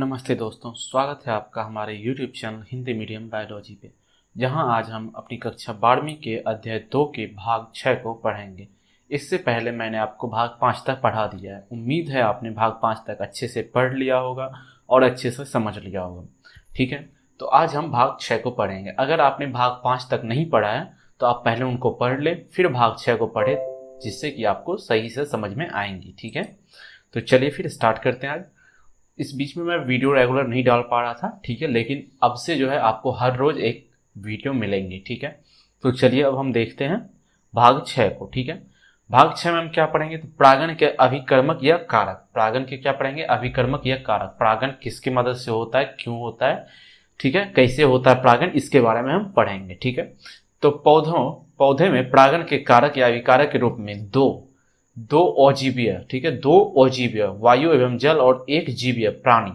नमस्ते दोस्तों, स्वागत है आपका हमारे YouTube channel Hindi medium biology पे, जहां आज हम अपनी कक्षा 12वीं के अध्याय 2 के भाग 6 को पढ़ेंगे। इससे पहले मैंने आपको भाग 5 तक पढ़ा दिया है। उम्मीद है आपने भाग 5 तक अच्छे से पढ़ लिया होगा और अच्छे से समझ लिया होगा। ठीक है, तो आज हम भाग 6 को पढ़ेंगे। अगर आपने भाग 5 तक नहीं पढ़ा है तो आप पहले उनको पढ़ ले, फिर भाग 6 को पढ़े, जिससे कि आपको सही से समझ में आएंगी। ठीक है, तो चलिए फिर स्टार्ट करते हैं। आज इस बीच में मैं वीडियो रेगुलर नहीं डाल पा रहा था, ठीक है, लेकिन अब से जो है आपको हर रोज एक वीडियो मिलेंगी। ठीक है, तो चलिए अब हम देखते हैं भाग 6 को। ठीक है, भाग 6 में हम क्या पढ़ेंगे, तो प्रागण के अभिकर्मक या कारक। प्रागण के क्या पढ़ेंगे, अभिकर्मक या कारक। प्रागण किसकी मदद से होता है, क्यों होता है, ठीक है, कैसे होता है प्रागण, इसके बारे में हम पढ़ेंगे। ठीक है, तो पौधे में प्रागण के कारक या अभिकारक के रूप में दो अजीवीय, ठीक है, दो अजीवीय वायु एवं जल और एक जीवीय प्राणी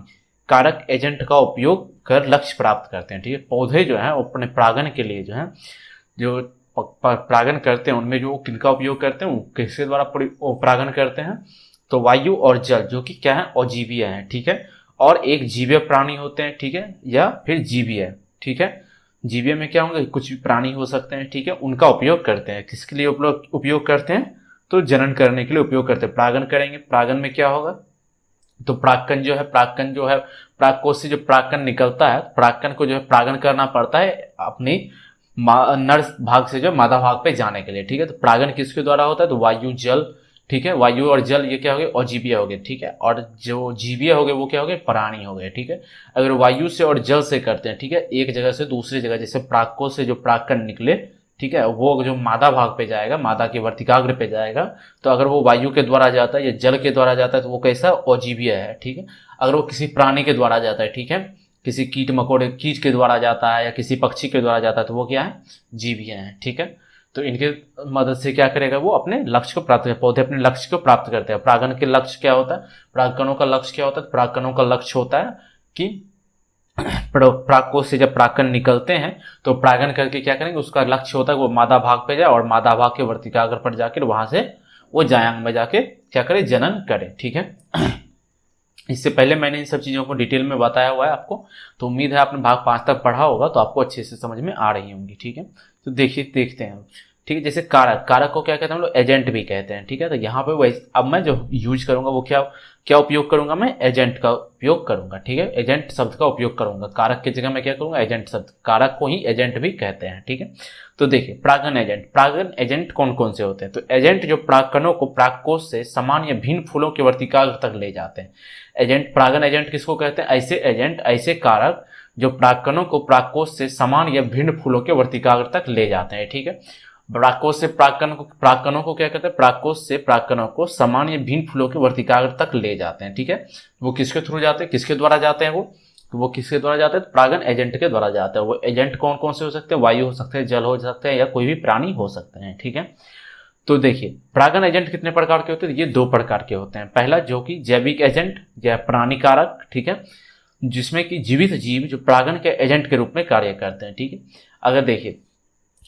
कारक एजेंट का उपयोग कर लक्ष्य प्राप्त करते हैं। ठीक है, पौधे जो है अपने प्रागण के लिए जो प्रागण करते हैं, उनमें जो किनका उपयोग करते हैं, वो किसके द्वारा प्रागण करते हैं, तो वायु और जल, जो कि क्या है, अजीवीय है। ठीक है, और एक जीवीय प्राणी होते हैं। ठीक है, या फिर जीवीय। ठीक है, जीवीय में क्या होंगे, कुछ भी प्राणी हो सकते हैं। ठीक है, उनका उपयोग करते हैं। किसके लिए उपयोग करते हैं, तो जनन करने के लिए उपयोग करते हैं। प्रागण करेंगे, प्रागण में क्या होगा, तो प्राक्कन जो है प्राककोश से जो प्राक्कन निकलता है, प्राक्कन को जो है प्रागण करना पड़ता है अपनी नर भाग से जो मादा भाग पे जाने के लिए। ठीक है, तो प्रागण किसके द्वारा होता है, तो वायु जल, ठीक है, वायु और जल ये क्या हो गए, अजीवीय हो गए। ठीक है, और जो जीवीय हो गए वो क्या हो गए, प्राणी हो गए। ठीक है, अगर वायु से और जल से करते हैं, ठीक है, एक जगह से दूसरी जगह, जैसे प्राककोश से जो प्राक्कन निकले, ठीक है, वो जो मादा भाग पे जाएगा, मादा के वर्तिकाग्र पे जाएगा, तो अगर वो वायु के द्वारा जाता है या जल के द्वारा जाता है तो वो कैसा, अजीवीय है। ठीक है, अगर वो किसी प्राणी के द्वारा जाता है, ठीक है, किसी कीट के द्वारा जाता है या किसी पक्षी के द्वारा जाता है, तो वो क्या है, जीवीय है। ठीक है, तो इनके मदद से क्या करेगा, वो अपने लक्ष्य को प्राप्त करेगा। पौधे अपने लक्ष्य को प्राप्त करते हैं। प्रागण के लक्ष्य क्या होता है, प्रागणों का लक्ष्य क्या होता है, प्रागणों का लक्ष्य होता है कि प्राककोश से जब प्राक्कन निकलते हैं तो प्रागण करके क्या करेंगे, उसका लक्ष्य होता है वो मादा भाग पे जाए और मादा भाग के वर्तिकाग्र पर जाकर वहां से वो जायांग में जाके क्या करे, जनन करे। ठीक है, इससे पहले मैंने इन सब चीजों को डिटेल में बताया हुआ है आपको, तो उम्मीद है आपने भाग 5 तक पढ़ा होगा तो आपको अच्छे से समझ में आ रही होंगी। ठीक है, तो देखते हैं। ठीक है, जैसे कारक को क्या कहते हैं हम लोग, एजेंट भी कहते हैं। ठीक है, तो यहाँ पे अब मैं जो यूज करूंगा वो क्या उपयोग करूंगा, मैं एजेंट का उपयोग करूंगा। ठीक है, एजेंट शब्द का उपयोग करूंगा। कारक की जगह मैं क्या करूंगा, एजेंट शब्द। कारक को ही एजेंट भी कहते हैं। ठीक है, तो देखिए प्रागण एजेंट कौन कौन से होते हैं, तो एजेंट जो प्राक्कनों को प्राककोश से समान या भिन्न फूलों के वर्तिकाग्र तक ले जाते हैं। एजेंट, प्रागण एजेंट किसको कहते हैं, ऐसे एजेंट, ऐसे कारक जो प्राक्कनों को प्राककोश से समान या भिन्न फूलों के वर्तिकाग्र तक ले जाते हैं। ठीक है, प्राककोश से प्राक्कनों को क्या कहते हैं, प्राककोश से प्राक्कनों को समान या भिन्न फूलों के वर्तिकाग्र तक ले जाते हैं। ठीक है, वो किसके थ्रू जाते हैं, किसके द्वारा जाते हैं, वो किसके द्वारा जाते हैं, प्रागण एजेंट के द्वारा जाते हैं। वो एजेंट कौन कौन से हो सकते हैं, वायु हो सकते हैं, जल हो सकते हैं, या कोई भी प्राणी हो सकते हैं। ठीक है, तो देखिए प्रागण एजेंट कितने प्रकार के होते हैं, ये 2 प्रकार के होते हैं। पहला जो कि जैविक एजेंट या प्राणी कारक, ठीक है, जिसमें कि जीवित जीव जो प्रागण के एजेंट के रूप में कार्य करते हैं। ठीक है, अगर देखिए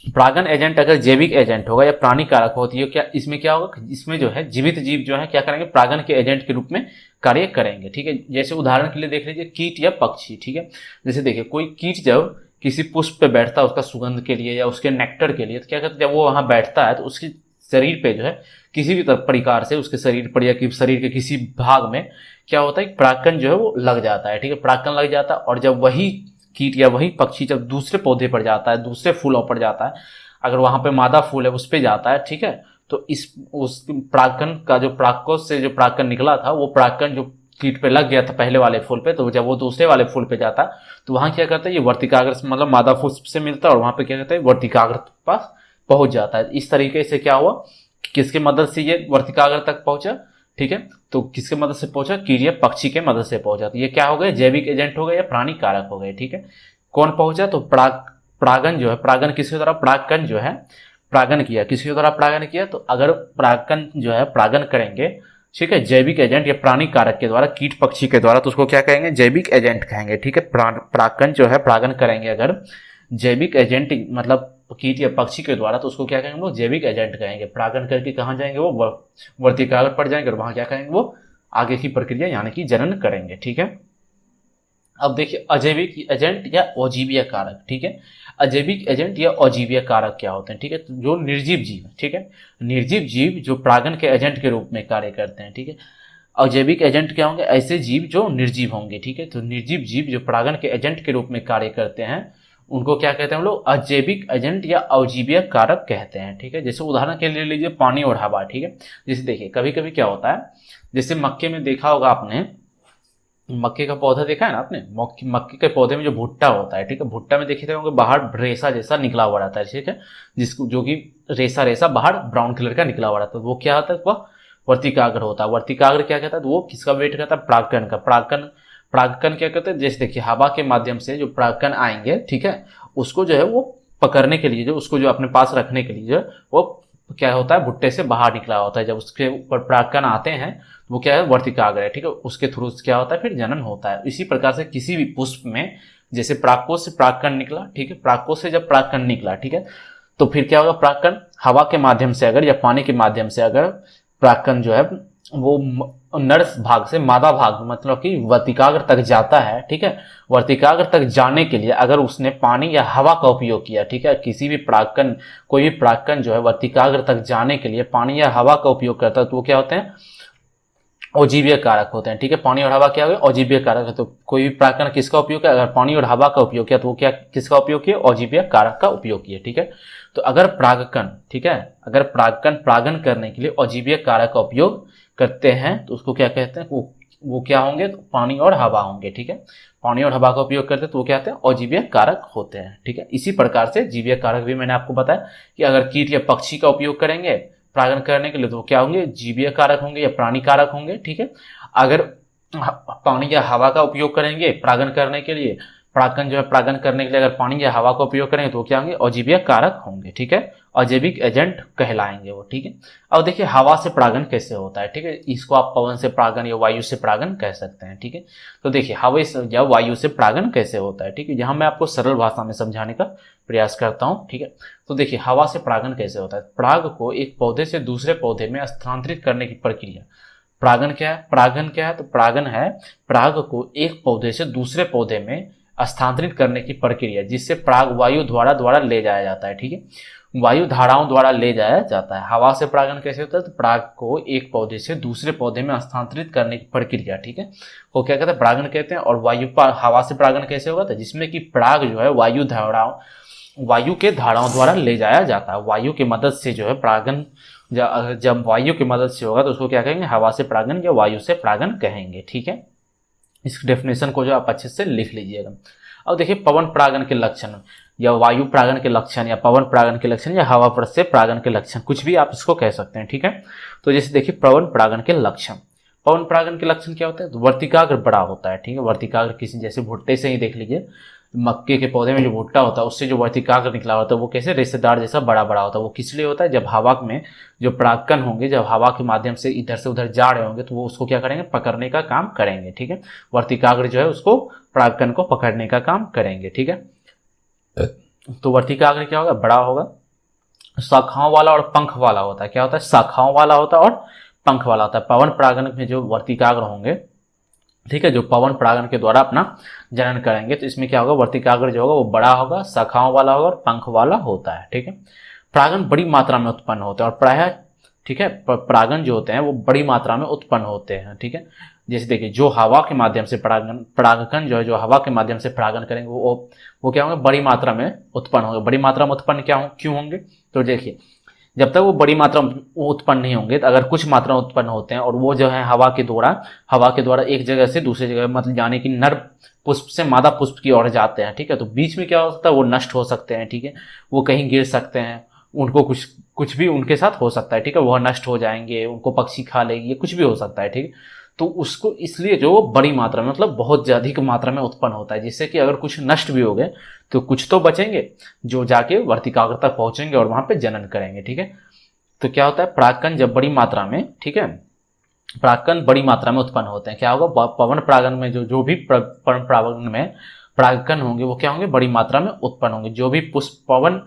प्रागण एजेंट अगर जैविक एजेंट होगा या प्राणी कारक होती है, क्या इसमें क्या होगा, इसमें जो है जीवित जीव जो है क्या करेंगे, प्रागण के एजेंट के रूप में कार्य करेंगे। ठीक है, जैसे उदाहरण के लिए देख लीजिए कीट या पक्षी। ठीक है, जैसे देखिए कोई कीट जब किसी पुष्प पे बैठता है उसका सुगंध के लिए या उसके नेक्टर के लिए, तो क्या कहते हैं, जब वो वहां बैठता है तो उसके शरीर पे जो है किसी भी प्रकार से उसके शरीर पर या शरीर के किसी भाग में क्या होता है, प्राक्कन जो है वो लग जाता है। ठीक है, प्राक्कन लग जाता है, और जब वही कीट या वही पक्षी जब दूसरे पौधे पर जाता है, दूसरे फूलों पर जाता है, अगर वहां पे मादा फूल है उस पे जाता है, ठीक है, तो उस प्राक्कन का जो प्राककोश से जो प्राक्कन निकला था, वो प्राक्कन जो कीट पे लग गया था पहले वाले फूल पे, तो जब वो दूसरे वाले फूल पे जाता है तो वहां क्या करता है, ये वर्तिकाग्र मतलब मादा फूल से मिलता है और वहां पे क्या कहता है, वर्तिकाग्र पास पहुंच जाता है। इस तरीके से क्या हुआ, किसके मदद से ये वर्तिकाग्र तक पहुंचा, ठीक है, तो किसके मदद से पहुंचा, कीट या पक्षी के मदद से पहुंचा। तो ये क्या हो गए, जैविक एजेंट हो गए या प्राणी कारक हो गए। ठीक है, कौन पहुंचा, तो प्रागण जो है, प्रागण किसके द्वारा, प्राक्कन जो है प्रागण किया, किसके द्वारा प्रागण किया, तो अगर प्राक्कन जो है प्रागण करेंगे, ठीक है, जैविक एजेंट या प्राणी कारक के द्वारा, कीट पक्षी के द्वारा, तो उसको क्या कहेंगे, जैविक एजेंट कहेंगे। ठीक है, प्राक्कन जो है प्रागण करेंगे अगर जैविक एजेंट मतलब कीट या पक्षी के द्वारा, तो उसको क्या कहेंगे, वो जैविक एजेंट कहेंगे। प्रागण करके कहाँ जाएंगे, वो वर्तिकाग्र पर जाएंगे और वहां क्या करेंगे, वो आगे की प्रक्रिया यानी कि जनन करेंगे। ठीक है, अब देखिए अजैविक एजेंट या अजीवीय कारक, ठीक है। अजैविक एजेंट या अजीवीय कारक क्या होते हैं, ठीक है। तो जो निर्जीव जीव है, ठीक है, निर्जीव जीव जो परागण के एजेंट के रूप में कार्य करते हैं, ठीक है। अजैविक एजेंट क्या होंगे, ऐसे जीव जो निर्जीव होंगे, ठीक है। तो निर्जीव जीव जो परागण के एजेंट के रूप में कार्य करते हैं उनको क्या कहते हैं हम लोग, अजैविक एजेंट या अजीवीय कारक कहते हैं, ठीक है। जैसे उदाहरण के लिए लीजिए पानी और हवा, ठीक है। जैसे देखिए कभी कभी क्या होता है, जैसे मक्के में देखा होगा आपने, मक्के का पौधा देखा है ना आपने, मक्के के पौधे में जो भुट्टा होता है, ठीक है, भुट्टा में देखे थे होंगे बाहर रेसा जैसा निकला हुआ रहता है, ठीक है, जिसको जो कि रेसा रेसा बाहर ब्राउन कलर का निकला हुआ रहता है, वो क्या होता है, वह वर्तिकाग्र होता है। वर्तिकाग्र क्या कहता है, तो वो किसका वेट करता है, परागकण का। परागकण क्या करते हैं, जैसे देखिए हवा के माध्यम से जो परागकण आएंगे, ठीक है, उसको जो है वो पकड़ने के लिए, जो उसको जो अपने पास रखने के लिए जो वो क्या होता है, भुट्टे से बाहर निकला होता है। जब उसके ऊपर परागकण आते हैं वो क्या है, वर्तिकाग्र है, ठीक है, उसके थ्रू क्या होता है, फिर जनन होता है। इसी प्रकार से किसी भी पुष्प में जैसे परागकोश से परागकण निकला, ठीक है, परागकोश से जब परागकण निकला, ठीक है, तो फिर क्या होगा, परागकण हवा के माध्यम से अगर या पानी के माध्यम से अगर परागकण जो है वो नर भाग से मादा भाग मतलब कि वर्तिकाग्र तक जाता है, ठीक है। वर्तिकाग्र तक जाने के लिए अगर उसने पानी या हवा का उपयोग किया, ठीक है, किसी भी परागकण, कोई भी परागकण जो है वर्तिकाग्र तक जाने के लिए पानी या हवा का उपयोग करता है तो वो क्या होते हैं, अजीवीय कारक होते हैं, ठीक है। पानी और हवा क्या हो गया, अजीवीय कारक है। तो कोई भी परागकण किसका उपयोग किया, अगर पानी और हवा का उपयोग किया तो वो क्या किसका उपयोग किया, अजीवीय कारक का उपयोग किया, ठीक है। तो अगर परागकण, ठीक है, अगर परागकण परागण करने के लिए अजीवीय कारक का उपयोग करते हैं तो उसको क्या कहते हैं, वो क्या होंगे, तो पानी और हवा होंगे, ठीक है। पानी और हवा का उपयोग करते हैं तो वो क्या होते हैं, अजीवीय कारक होते हैं, ठीक है। इसी प्रकार से जीवीय कारक भी मैंने आपको बताया कि अगर कीट या पक्षी का उपयोग करेंगे परागण करने के लिए तो क्या होंगे, जीवीय कारक होंगे या प्राणी कारक होंगे, ठीक है। अगर पानी या हवा का उपयोग करेंगे परागण करने के लिए, परागण जो है परागण करने के लिए अगर पानी या हवा का उपयोग करेंगे तो क्या होंगे, अजीवीय कारक होंगे, ठीक है, अजैविक एजेंट कहलाएंगे वो, ठीक है। अब देखिए हवा से परागण कैसे होता है, ठीक है, इसको आप पवन से परागण या वायु से परागण कह सकते हैं, ठीक है। तो देखिए हवा या वायु से परागण कैसे होता है, ठीक है, यहाँ मैं आपको सरल भाषा में समझाने का प्रयास करता हूँ, ठीक है। तो देखिए हवा से परागण कैसे होता है, पराग को एक पौधे से दूसरे पौधे में स्थानांतरित करने की प्रक्रिया। परागण क्या है, परागण क्या है, तो परागण है पराग को एक पौधे से दूसरे पौधे में स्थानांतरित करने की प्रक्रिया, जिससे पराग वायु द्वारा ले जाया जाता है, ठीक है, वायु धाराओं द्वारा ले जाया जाता है। हवा से परागण कैसे होता है, तो पराग को एक पौधे से दूसरे पौधे में स्थानांतरित करने की प्रक्रिया, ठीक है, वो क्या कहते हैं, परागण कहते हैं। और हवा से परागण कैसे होगा, तो जिसमें कि पराग जो है वायु के धाराओं द्वारा ले जाया जाता है, वायु की मदद से जो है परागण, जब वायु की मदद से होगा तो उसको क्या कहेंगे, हवा से परागण या वायु से परागण कहेंगे, ठीक है। इस डेफिनेशन को जो आप अच्छे से लिख लीजिएगा। अब देखिए पवन परागण के लक्षण या वायु परागण के लक्षण या पवन परागण के लक्षण या हवा से परागण के लक्षण, कुछ भी आप इसको कह सकते हैं, ठीक है। तो जैसे देखिए पवन परागण के लक्षण, पवन परागण के लक्षण क्या होते हैं, तो वर्तिकाग्र बड़ा होता है, ठीक है, वर्तिकाग्र किसी जैसे भुट्टे से ही देख लीजिए, मक्के के पौधे में जो भुट्टा होता है उससे जो वर्तिकाग्र निकला होता है वो कैसे रेशेदार जैसा बड़ा बड़ा होता है। वो किस लिए होता है, जब हवा में जो परागकण होंगे जब हवा के माध्यम से इधर से उधर जा रहे होंगे तो वो उसको क्या करेंगे, पकड़ने का काम करेंगे, ठीक है। वर्तिकाग्र जो है उसको परागकण को पकड़ने का काम करेंगे, ठीक है। तो वर्तिकाग्र क्या होगा, बड़ा होगा, शाखाओं वाला और पंख वाला होता है। क्या होता है, शाखाओं वाला होता है और पंख वाला होता है। पवन परागण में जो वर्तिकाग्र होंगे, ठीक है, जो पवन परागण के द्वारा अपना जनन करेंगे तो इसमें क्या होगा, वर्तिकाग्र जो होगा वो बड़ा होगा, शाखाओं वाला होगा और पंख वाला होता है, ठीक है। परागण बड़ी मात्रा में उत्पन्न होते हैं और प्रायः, ठीक है, परागण जो होते हैं वो बड़ी मात्रा में उत्पन्न होते हैं, ठीक है। जैसे देखिए जो हवा के माध्यम से परागकण जो है जो हवा के माध्यम से परागण करेंगे वो क्या होंगे, बड़ी मात्रा में उत्पन्न होंगे। बड़ी मात्रा में उत्पन्न क्यों होंगे, तो देखिए जब तक वो बड़ी मात्रा में उत्पन्न नहीं होंगे, तो अगर कुछ मात्रा में उत्पन्न होते हैं और वो जो है हवा के द्वारा एक जगह से दूसरी जगह मतलब यानी कि नर पुष्प से मादा पुष्प की ओर जाते हैं, ठीक है, तो बीच में क्या हो सकता है, वो नष्ट हो सकते हैं, ठीक है, वो कहीं गिर सकते हैं, उनको कुछ भी उनके साथ हो सकता है, ठीक है, वह नष्ट हो जाएंगे, उनको पक्षी खा लेगी, कुछ भी हो सकता है, ठीक है। तो उसको इसलिए जो बड़ी मात्रा में मतलब बहुत अधिक मात्रा में उत्पन्न होता है, जिससे कि अगर कुछ नष्ट भी हो गए तो कुछ तो बचेंगे जो जाके वर्तिकाग्र तक पहुंचेंगे और वहां पे जनन करेंगे, ठीक है। तो क्या होता है, परागकण जब बड़ी मात्रा में, ठीक है, परागकण बड़ी मात्रा में उत्पन्न होते हैं, क्या होगा, पवन परागण में जो भी पवन परागण में परागकण होंगे वो क्या होंगे, बड़ी मात्रा में उत्पन्न होंगे। जो भी पुष्प पवन,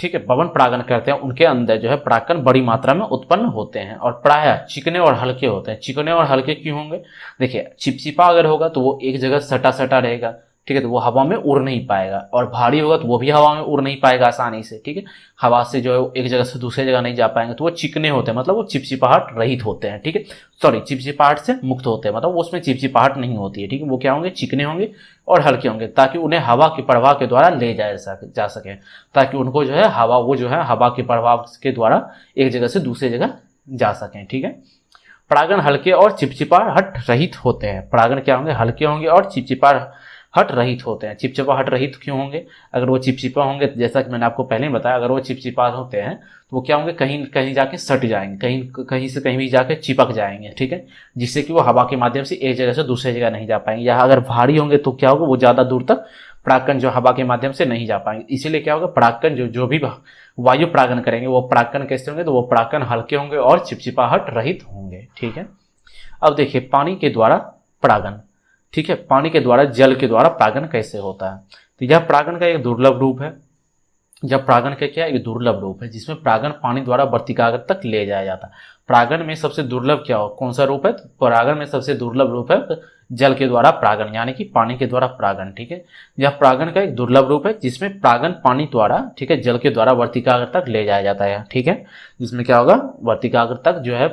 ठीक है, पवन परागन करते हैं उनके अंदर जो है परागकण बड़ी मात्रा में उत्पन्न होते हैं और प्रायः चिकने और हल्के होते हैं। चिकने और हल्के क्यों होंगे? देखिए, चिपचिपा अगर होगा तो वो एक जगह सटा सटा रहेगा, ठीक है, तो वो हवा में उड़ नहीं पाएगा, और भारी होगा तो वो भी हवा में उड़ नहीं पाएगा आसानी से, ठीक है, हवा से जो है एक जगह से दूसरी जगह नहीं जा पाएंगे। तो वो चिकने होते हैं, मतलब वो चिपचिपाहट रहित होते हैं, ठीक है, सॉरी, चिपचिपाहट से मुक्त होते हैं, मतलब उसमें चिपचिपाहट नहीं होती है, ठीक है। वो क्या होंगे? चिकने होंगे और हल्के होंगे, ताकि उन्हें हवा के प्रवाह के द्वारा ले जा सके, ताकि उनको जो है हवा, वो जो है हवा के प्रवाह के द्वारा एक जगह से दूसरी जगह जा सकें, ठीक है। परागण हल्के और चिपचिपाहट रहित होते हैं। परागण क्या होंगे? हल्के होंगे और चिपचिपाहट रहित होते हैं। चिपचिपाहट रहित क्यों होंगे? अगर वो चिपचिपा होंगे, जैसा कि मैंने आपको पहले ही बताया, अगर वो चिपचिपा होते हैं तो वो क्या होंगे? कहीं कहीं जाके सट जाएंगे, कहीं से कहीं भी जाके चिपक जाएंगे, ठीक है, जिससे कि वो हवा के माध्यम से एक जगह से दूसरी जगह नहीं जा पाएंगे। या अगर भारी होंगे तो क्या होगा? वो ज्यादा दूर तक परागकण जो हवा के माध्यम से नहीं जा पाएंगे। इसीलिए क्या होगा? परागकण जो भी वायु परागण करेंगे वो परागकण कैसे होंगे? तो वो परागकण हल्के होंगे और चिपचिपाहट रहित होंगे, ठीक है। अब देखिए, पानी के द्वारा परागण, ठीक है, पानी के द्वारा, जल के द्वारा परागण कैसे होता है? तो यह परागण का एक दुर्लभ रूप है। जब परागण का क्या है? एक दुर्लभ रूप है जिसमें परागण पानी द्वारा वर्तिकाग्र तक ले जाया जाता है। परागण में सबसे दुर्लभ क्या हो? कौन सा रूप है? तो परागण में सबसे दुर्लभ रूप है जल के द्वारा परागण, यानी कि पानी के द्वारा परागण, ठीक है। यह परागण का एक दुर्लभ रूप है जिसमें परागण पानी द्वारा, ठीक है, जल के द्वारा वर्तिकाग्र तक ले जाया जाता है, ठीक है। जिसमें क्या होगा? वर्तिकाग्र तक जो है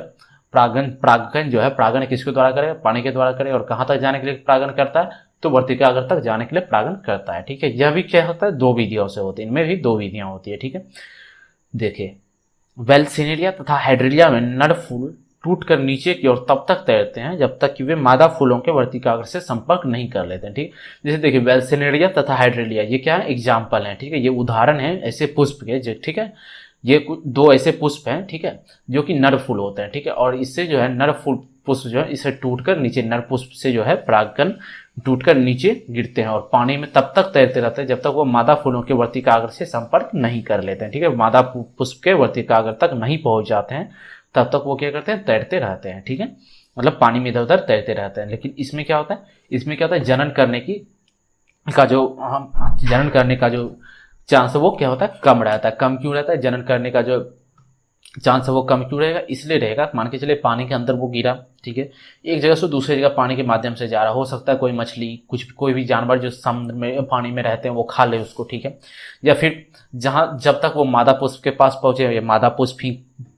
परागण जो है, परागण किसके द्वारा करे? पानी के द्वारा करे। और कहाँ तक जाने के लिए परागण करता है? तो वर्तिकाग्र तक जाने के लिए परागण करता है, ठीक है। यह भी क्या होता है? दो विधियों से होती है, इनमें भी दो विधियां होती है, ठीक है। देखिए, वेलसिनेरिया तथा हाइड्रेलिया में नर फूल टूटकर नीचे की ओर तब तक तैरते हैं जब तक कि वे मादा फूलों के वर्तिकाग्र से संपर्क नहीं कर लेते हैं, ठीक। जैसे देखिए, वेलसिनेरिया तथा हाइड्रेलिया, ये क्या है? एग्जाम्पल है, ठीक है, ये उदाहरण है ऐसे पुष्प के, ठीक है। ये कुछ दो ऐसे पुष्प हैं, ठीक है, जो कि नर फूल होते हैं, ठीक है। और इससे जो है नर फूल पुष्प जो है, इसे टूटकर नीचे, नर पुष्प से जो है परागकण टूटकर नीचे गिरते हैं और पानी में तब तक तैरते रहते हैं जब तक वो मादा फूलों के वर्तिकाग्र से संपर्क नहीं कर लेते हैं, ठीक है। मादा पुष्प के वर्तिकाग्र तक नहीं पहुंच जाते हैं तब तक वो क्या करते हैं? तैरते रहते हैं, ठीक है, मतलब पानी में इधर उधर तैरते रहते हैं। लेकिन इसमें क्या होता है? इसमें क्या होता है? जनन करने का जो चांस है वो क्या होता है? कम रहता है। कम क्यों रहता है? जनन करने का जो चांस है वो कम क्यों रहेगा? इसलिए रहेगा, मान के चले पानी के अंदर वो गिरा, ठीक है, एक जगह से दूसरी जगह पानी के माध्यम से जा रहा, हो सकता है कोई मछली, कोई भी जानवर जो समुद्र में पानी में रहते हैं वो खा ले उसको, ठीक है। या फिर जब तक वो मादा पुष्प के पास पहुंचे, या मादा पुष्प ही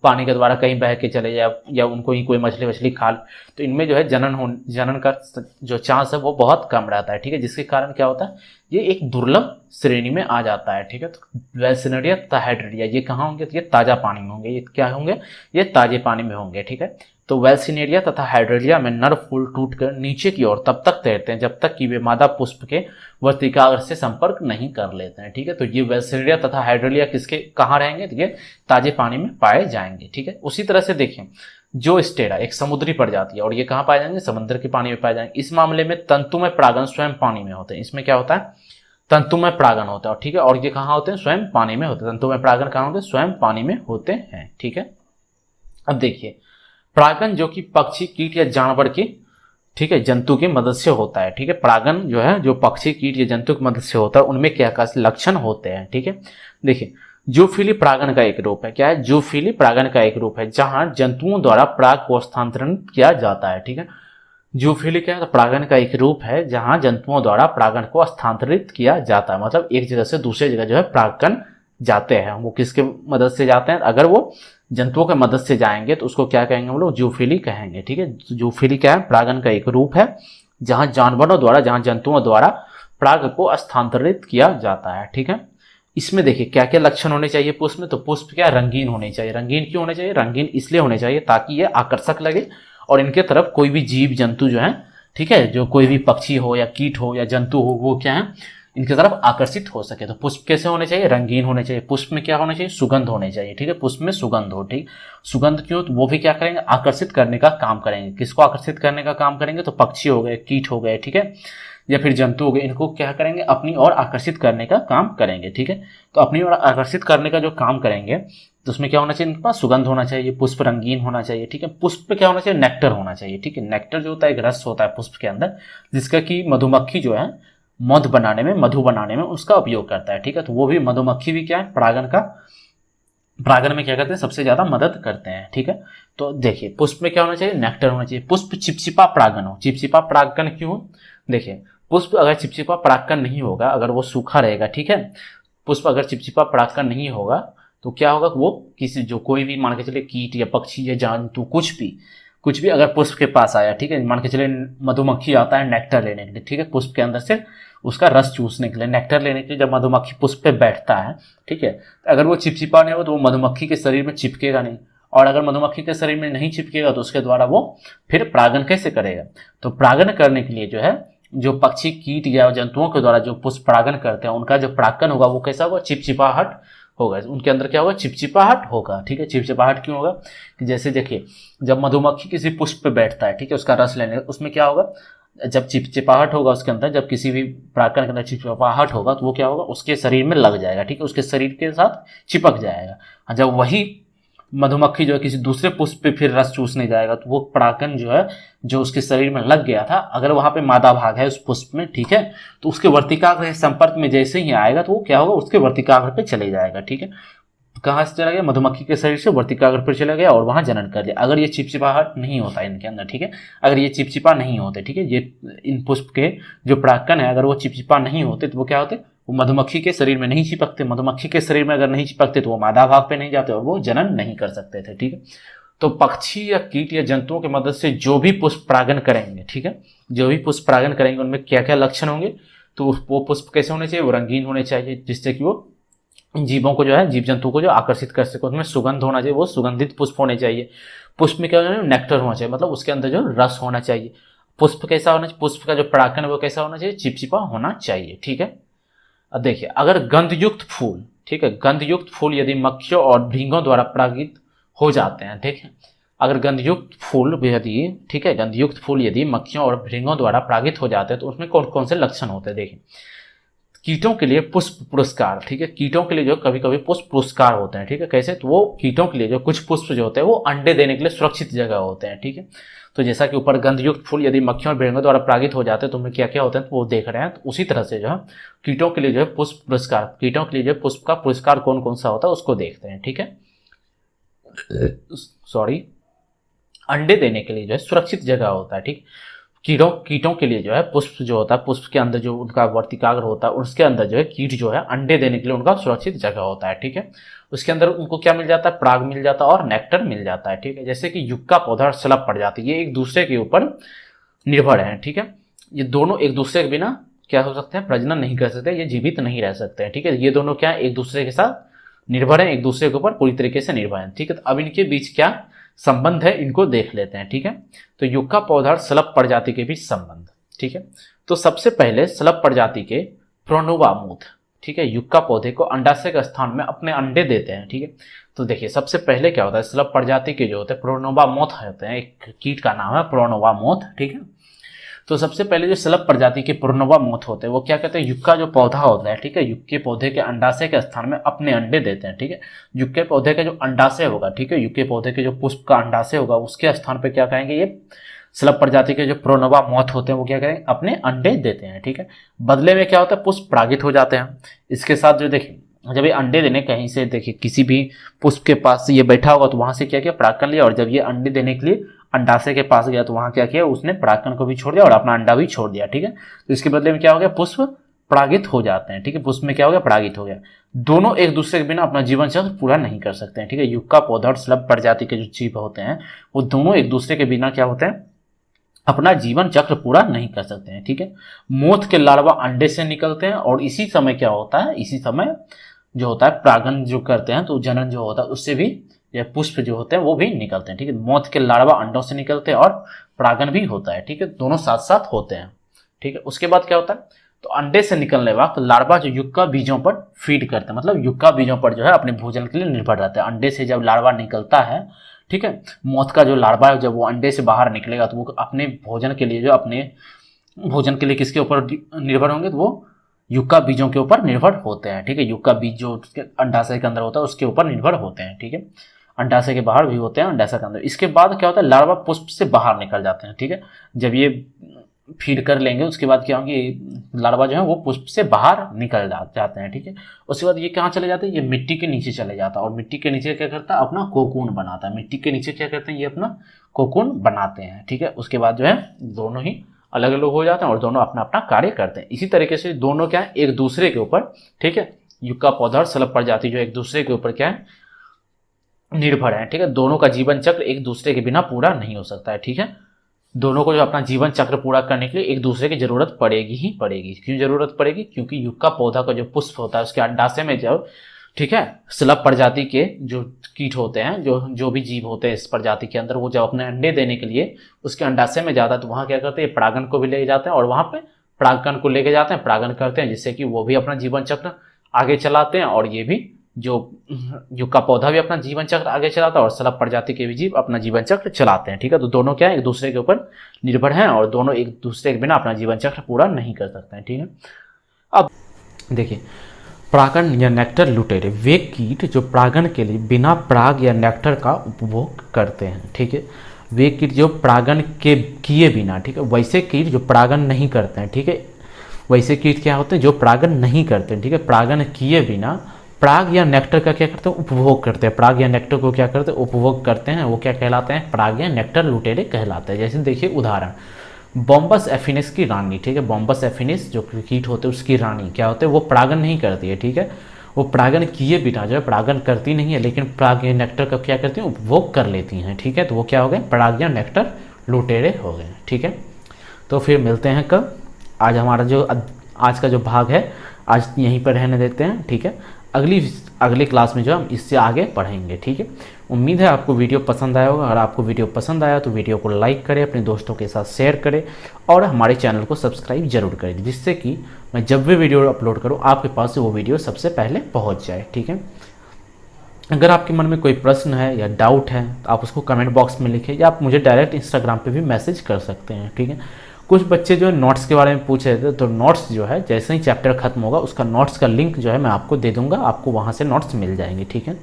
पानी के द्वारा कहीं बह के चले जाए, या उनको ही कोई मछली खा ले, तो इनमें जो है जनन का जो चांस है वो बहुत कम रहता है, ठीक है। जिसके कारण क्या होता है? ये एक दुर्लभ श्रेणी में आ जाता है, ठीक है। तो वेलसिनेरिया तथा हाइड्रेलिया ये कहाँ होंगे? तो ये ताजा पानी में होंगे। ये क्या होंगे? ये ताजे पानी में होंगे, ठीक है। तो वेलसिनेरिया तथा हाइड्रेलिया में नर फूल टूटकर नीचे की ओर तब तक तैरते हैं जब तक कि वे मादा पुष्प के वर्तिकाग्र से संपर्क नहीं कर लेते हैं, ठीक है। तो ये वेलसिनेरिया तथा हाइड्रेलिया किसके कहाँ रहेंगे? तो ये ताजे पानी में पाए जाएंगे, ठीक है। उसी तरह से देखिए, जो स्टेरा एक समुद्री प्रजाति है और ये कहाँ पाए जाएंगे? समुद्र के पानी में पाए जाएंगे। इस मामले में तंतुमय परागण स्वयं पानी में होते हैं। इसमें क्या होता है? तंतुमय परागण होता है, ठीक है। और ये कहाँ होते हैं? स्वयं पानी में होते हैं। तंतुमय परागण कहाँ होते हैं? स्वयं पानी में होते हैं, ठीक है। अब देखिए, परागण जो कि पक्षी, कीट या जानवर के, ठीक है, जंतु की मदद से होता है, ठीक है। परागण जो है जो पक्षी, कीट या जंतु की मदद से होता है, उनमें क्या क्या लक्षण होते हैं, ठीक है। देखिए, जूफिली परागण का एक रूप है। क्या है? जूफिली परागण का एक रूप है जहां जंतुओं द्वारा पराग को स्थानांतरण किया जाता है, ठीक है। जूफिली क्या है? तो परागण का एक रूप है जहां जंतुओं द्वारा परागण को स्थानांतरित किया जाता है, मतलब एक जगह से दूसरी जगह जो है परागकण जाते हैं। वो किसके मदद से जाते हैं? अगर वो जंतुओं की मदद से जाएंगे तो उसको क्या कहेंगे हम लोग? जूफिली कहेंगे, ठीक है। जूफिली क्या है? परागण का एक रूप है जहां जानवरों द्वारा, जहां जंतुओं द्वारा पराग को स्थानांतरित किया जाता है, ठीक है। इसमें देखिए क्या क्या लक्षण होने चाहिए पुष्प में? तो पुष्प क्या? रंगीन होने चाहिए। रंगीन क्यों होने चाहिए? रंगीन इसलिए होने चाहिए ताकि ये आकर्षक लगे और इनके तरफ कोई भी जीव जंतु जो है, ठीक है, जो कोई भी पक्षी हो या कीट हो या जंतु हो, वो क्या है? इनकी तरफ आकर्षित हो सके। तो पुष्प कैसे होने चाहिए? रंगीन होने चाहिए। पुष्प में क्या होना चाहिए? सुगंध होने चाहिए, ठीक है। पुष्प में सुगंध हो, ठीक। सुगंध क्यों? तो वो भी क्या करेंगे? आकर्षित करने का काम करेंगे। किसको आकर्षित करने का काम करेंगे? तो पक्षी हो गए, कीट हो गए, ठीक है, या फिर जंतु हो गए, इनको क्या करेंगे? अपनी ओर आकर्षित करने का काम करेंगे, ठीक है। तो अपनी ओर आकर्षित करने का जो काम करेंगे तो उसमें क्या होना चाहिए? इनके पास सुगंध होना चाहिए, पुष्प रंगीन होना चाहिए, ठीक है। पुष्प पे क्या होना चाहिए? नेक्टर होना चाहिए, ठीक है। नेक्टर जो होता है एक रस होता है पुष्प के अंदर, जिसका कि मधुमक्खी जो है, मध बनाने में, मधु बनाने में उसका उपयोग करता है। ठीक है, तो वो भी मधुमक्खी भी क्या है, परागण में क्या करते हैं, सबसे ज्यादा मदद करते हैं। ठीक है, तो देखिए पुष्प में क्या होना चाहिए, नेक्टर होना चाहिए। पुष्प चिपचिपा परागण हो, चिपचिपा परागण क्यों हो, देखिए पुष्प अगर चिपचिपा परागण नहीं होगा, अगर वो सूखा रहेगा, ठीक है, पुष्प अगर चिपचिपा परागण नहीं होगा तो क्या होगा, वो किसी जो कोई भी मान के चले कीट या पक्षी या जंतु कुछ भी अगर पुष्प के पास आया, ठीक है, मान के चले मधुमक्खी आता है नेक्टर लेने के लिए, ठीक है, पुष्प के अंदर से उसका रस चूसने के लिए, नेक्टर लेने के लिए जब मधुमक्खी पुष्प पे बैठता है, ठीक है, तो अगर वो चिपचिपा नहीं हो तो वो मधुमक्खी के शरीर में चिपकेगा नहीं, और अगर मधुमक्खी के शरीर में नहीं चिपकेगा तो उसके द्वारा वो फिर परागण कैसे करेगा। तो परागण करने के लिए जो है, जो पक्षी कीट या जंतुओं के द्वारा जो पुष्प परागण करते हैं उनका जो परागण होगा वो कैसा होगा, चिपचिपाहट होगा, उनके अंदर क्या होगा, चिपचिपाहट होगा। ठीक है, चिपचिपाहट क्यों होगा कि जैसे देखिए जब मधुमक्खी किसी पुष्प पे बैठता है, ठीक है, उसका रस लेने, उसमें क्या होगा, जब चिपचिपाहट होगा उसके अंदर, जब किसी भी परागण के अंदर चिपचिपाहट होगा तो वो क्या होगा, उसके शरीर में लग जाएगा, ठीक है, उसके शरीर के साथ चिपक जाएगा। जब वही मधुमक्खी जो है किसी दूसरे पुष्प पे फिर रस चूसने जाएगा तो वो परागण जो है, जो उसके शरीर में लग गया था, अगर वहां पे मादा भाग है उस पुष्प में, ठीक है, तो उसके वर्तिकाग्र के संपर्क में जैसे ही आएगा तो वो क्या होगा, उसके वर्तिकाग्र पे चले जाएगा। ठीक है, कहाँ से चला गया, मधुमक्खी के शरीर से वर्तिकाग्र पर चला गया और वहां जनन कर लिया। अगर ये चिपचिपाहट नहीं होता इनके अंदर, ठीक है, अगर ये चिपचिपा नहीं होते, ठीक है, ये इन पुष्प के जो परागकण है अगर वो चिपचिपा नहीं होते तो वो क्या होते, वो मधुमक्खी के शरीर में नहीं चिपकते, मधुमक्खी के शरीर में अगर नहीं चिपकते तो वो मादा भाग पे नहीं जाते और वो जनन नहीं कर सकते थे। ठीक है, तो पक्षी या कीट या जंतुओं की मदद से जो भी पुष्प परागण करेंगे, ठीक है, जो भी पुष्प परागण करेंगे उनमें क्या क्या लक्षण होंगे, तो वो पुष्प कैसे होने चाहिए, वो रंगीन होने चाहिए जिससे कि वो जीवों को जो है, जीव जंतु को जो आकर्षित कर सके, उसमें सुगंध होना चाहिए, वो सुगंधित पुष्प होने चाहिए। पुष्प में क्या होना चाहिए, नेक्टर होना चाहिए, मतलब उसके अंदर जो रस होना चाहिए। पुष्प कैसा होना चाहिए, पुष्प का जो परागकण है वो कैसा होना चाहिए, चिपचिपा होना चाहिए। ठीक है, अब देखिए अगर गंधयुक्त फूल, ठीक है, गंधयुक्त फूल यदि मक्खियों और भृंगों द्वारा परागित हो जाते हैं, ठीक है, अगर गंधयुक्त फूल यदि, ठीक है, गंधयुक्त फूल यदि मक्खियों और भृंगों द्वारा परागित हो जाते हैं तो उसमें कौन कौन से लक्षण होते हैं, देखिए कीटों के लिए पुष्प पुरस्कार, ठीक है, कीटों के लिए जो कभी कभी पुष्प पुरस्कार होते हैं, ठीक है, कैसे, तो वो कीटों के लिए जो कुछ पुष्प जो होते हैं वो अंडे देने के लिए सुरक्षित जगह होते हैं। ठीक है, तो जैसा कि ऊपर गंधयुक्त फूल यदि मक्खियों और भृंगों द्वारा परागित हो जाते हैं तो उनमें क्या क्या होते हैं तो वो देख रहे हैं। तो उसी तरह से जो है कीटों के लिए जो है पुष्प पुरस्कार, कीटों के लिए जो पुष्प का पुरस्कार कौन कौन सा होता है उसको देखते हैं। ठीक है, सॉरी, अंडे देने के लिए जो है सुरक्षित जगह होता है। ठीक, कीटों के लिए जो है पुष्प जो होता है, पुष्प के अंदर जो उनका वर्तिकाग्र होता है उसके अंदर जो है कीट जो है अंडे देने के लिए उनका सुरक्षित जगह होता है। ठीक है, उसके अंदर उनको क्या मिल जाता है, पराग मिल जाता है और नेक्टर मिल जाता है। ठीक है, जैसे कि युक्का पौधा और शलभ पड़ जाती है, ये एक दूसरे के ऊपर निर्भर है। ठीक है, ये दोनों एक दूसरे के बिना क्या हो सकते हैं, प्रजनन नहीं कर सकते, ये जीवित नहीं रह सकते हैं। ठीक है, ये दोनों क्या एक दूसरे के साथ निर्भर है, एक दूसरे के ऊपर पूरी तरीके से निर्भर है। ठीक है, तो अब इनके बीच क्या संबंध है इनको देख लेते हैं। ठीक है, तो युक्का पौधा और शलभ प्रजाति के बीच संबंध। ठीक है, तो सबसे पहले शलभ प्रजाति के प्रोनोवामूथ, ठीक है, युक्का पौधे को अंडाशय के स्थान में अपने अंडे देते हैं। ठीक है, तो देखिए सबसे पहले क्या होता है, शलभ प्रजाति के जो होते हैं प्रोनोवामूथ होते हैं, एक कीट का नाम है प्रोनोवामूथ। ठीक है, तो सबसे पहले जो शलभ प्रजाति के प्रोनोवामूथ होते हैं वो क्या कहते हैं, युक्का जो पौधा होता है, ठीक है, युक्के पौधे के अंडाशय के स्थान में अपने अंडे देते हैं। ठीक है, युक्के पौधे का जो अंडाशय होगा, ठीक है, युक्के पौधे के जो पुष्प का अंडाशय होगा उसके स्थान पे क्या कहेंगे, ये शलभ प्रजाति के जो प्रोनोवामूथ होते हैं वो क्या करेंगे, अपने अंडे देते हैं। ठीक है, बदले में क्या होता है, पुष्प परागित हो जाते हैं। इसके साथ जो देखिए जब ये अंडे देने कहीं से, देखिए किसी भी पुष्प के पास ये बैठा होगा तो वहां से क्या किया, परागकण लिया, और जब ये अंडे देने के लिए अंडाशय के पास गया तो वहां क्या किया, उसने परागकण को भी छोड़ दिया और अपना अंडा भी छोड़ दिया। ठीक है, तो इसके बदले में क्या हो गया, पुष्प परागित हो जाते हैं। ठीक है, पुष्प में क्या हो गया, परागित हो गया। दोनों एक दूसरे के बिना अपना जीवन चक्र पूरा नहीं कर सकते हैं। ठीक है, युक्का पौधा और शलभ प्रजाति के जो जीव होते हैं वो दोनों एक दूसरे के बिना क्या होते हैं, अपना जीवन चक्र पूरा नहीं कर सकते हैं। ठीक है, मोथ के लार्वा अंडे से निकलते हैं और इसी समय क्या होता है, इसी समय जो होता है परागन जो करते हैं तो जनन जो होता है उससे भी ये पुष्प जो होते हैं वो भी निकलते हैं। ठीक है, मोथ के लार्वा अंडों से निकलते हैं और परागन भी होता है। ठीक है, दोनों साथ साथ होते हैं। ठीक है, उसके बाद क्या होता है, तो अंडे से निकलने वक्त लार्वा जो युक्का बीजों पर फीड करते हैं, मतलब युक्का बीजों पर जो है अपने भोजन के लिए निर्भर रहते हैं। अंडे से जब लार्वा निकलता है, ठीक है, मोथ का जो लार्वा है जब वो अंडे से बाहर निकलेगा तो वो अपने भोजन के लिए, जो अपने भोजन के लिए किसके ऊपर निर्भर होंगे, तो वो युक्का बीजों के ऊपर निर्भर होते हैं। ठीक है, युक्का बीज जो अंडाशय के अंदर होता है उसके ऊपर निर्भर होते हैं। ठीक है, अंडाशय के बाहर भी होते हैं, अंडाशय के अंदर। इसके बाद क्या होता है, लार्वा पुष्प से बाहर निकल जाते हैं। ठीक है, जब ये फीड कर लेंगे, उसके बाद क्या होंगे, लार्वा जो है वो पुष्प से बाहर निकल जाते हैं, ठीक है। उसके बाद ये कहाँ चले जाते हैं, ये मिट्टी के नीचे चले जाता है, और मिट्टी के नीचे क्या करता है, अपना कोकून बनाता है। मिट्टी के नीचे क्या करते हैं, ये अपना कोकून बनाते हैं, ठीक है। उसके बाद जो है दोनों ही अलग अलग हो जाते हैं और दोनों अपना अपना कार्य करते हैं। इसी तरीके से दोनों क्या है, एक दूसरे के ऊपर, ठीक है, युक्का पौधा और शलभ प्रजाति जो एक दूसरे के ऊपर क्या है, निर्भर है, ठीक है। दोनों का जीवन चक्र एक दूसरे के बिना पूरा नहीं हो सकता है, ठीक है। दोनों को जो अपना जीवन चक्र पूरा करने के लिए एक दूसरे की जरूरत पड़ेगी ही पड़ेगी। क्यों जरूरत पड़ेगी, क्योंकि युक्का पौधा का जो पुष्प होता है उसके अंडाशय में जब, ठीक है, शलभ प्रजाति के जो कीट होते हैं, जो भी जीव होते हैं इस प्रजाति के अंदर, वो जब अपने अंडे देने के लिए उसके अंडाशय में जाता है तो वहां क्या करते हैं, परागन को भी ले जाते हैं और वहां पे परागकण को लेके जाते हैं, परागन करते हैं, जिससे कि वो भी अपना जीवन चक्र आगे चलाते हैं और ये भी जो युक्का पौधा भी अपना जीवन चक्र आगे चलाता है और शलभ प्रजाति के भी जीव अपना जीवन चक्र चलाते हैं, ठीक है। तो दोनों क्या है, एक दूसरे के ऊपर निर्भर हैं और दोनों एक दूसरे के बिना अपना जीवन चक्र पूरा नहीं कर सकते हैं, ठीक है। अब देखिए, परागण या नेक्टर लुटेरे वे कीट जो परागण के लिए बिना पराग या नेक्टर का उपभोग करते हैं, ठीक है। वे कीट जो परागण के किए बिना, ठीक है, वैसे कीट जो परागण नहीं करते हैं, ठीक है, वैसे कीट क्या होते हैं जो परागण नहीं करते हैं, ठीक है, परागण किए बिना पराग या नेक्टर का क्या करते हैं, उपभोग करते हैं। पराग या नेक्टर को क्या करते हैं, उपभोग करते हैं, वो क्या कहलाते हैं, पराग या नेक्टर लुटेरे कहलाते हैं। जैसे देखिए उदाहरण, बॉम्बस एफिनिस की रानी, ठीक है, बॉम्बस एफिनिस जो कीट होते हैं उसकी रानी क्या होते हैं, वो परागण नहीं करती है, ठीक है, वो परागण किए बिना जो है परागण करती नहीं है, लेकिन पराग या नेक्टर का क्या करती है, उपभोग कर लेती हैं, ठीक है। तो वो क्या हो गए, पराग या नेक्टर लुटेरे हो गए, ठीक है। तो फिर मिलते हैं कब, आज हमारा जो आज का जो भाग है आज यहीं पर रहने देते हैं, ठीक है। अगली क्लास में जो हम इससे आगे पढ़ेंगे, ठीक है। उम्मीद है आपको वीडियो पसंद आया होगा। अगर आपको वीडियो पसंद आया तो वीडियो को लाइक करें, अपने दोस्तों के साथ शेयर करें और हमारे चैनल को सब्सक्राइब जरूर करें, जिससे कि मैं जब भी वीडियो अपलोड करूं आपके पास वो वीडियो सबसे पहले पहुंच जाए, ठीक है। अगर आपके मन में कोई प्रश्न है या डाउट है तो आप उसको कमेंट बॉक्स में लिखें या आप मुझे डायरेक्ट इंस्टाग्राम पे भी मैसेज कर सकते हैं, ठीक है। कुछ बच्चे जो है नोट्स के बारे में पूछ रहे थे, तो नोट्स जो है जैसे ही चैप्टर खत्म होगा उसका नोट्स का लिंक जो है मैं आपको दे दूंगा, आपको वहाँ से नोट्स मिल जाएंगे, ठीक है।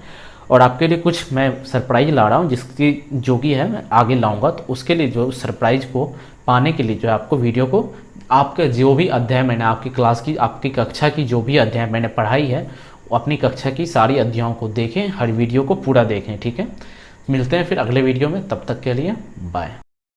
और आपके लिए कुछ मैं सरप्राइज ला रहा हूँ, जिसकी जो कि है मैं आगे लाऊंगा। तो उसके लिए जो सरप्राइज को पाने के लिए जो है आपको वीडियो को, आपके जो भी अध्याय मैंने आपकी क्लास की, आपकी कक्षा की जो भी अध्याय मैंने पढ़ाई है, अपनी कक्षा की सारी अध्यायों को देखें, हर वीडियो को पूरा देखें, ठीक है। मिलते हैं फिर अगले वीडियो में, तब तक के लिए बाय।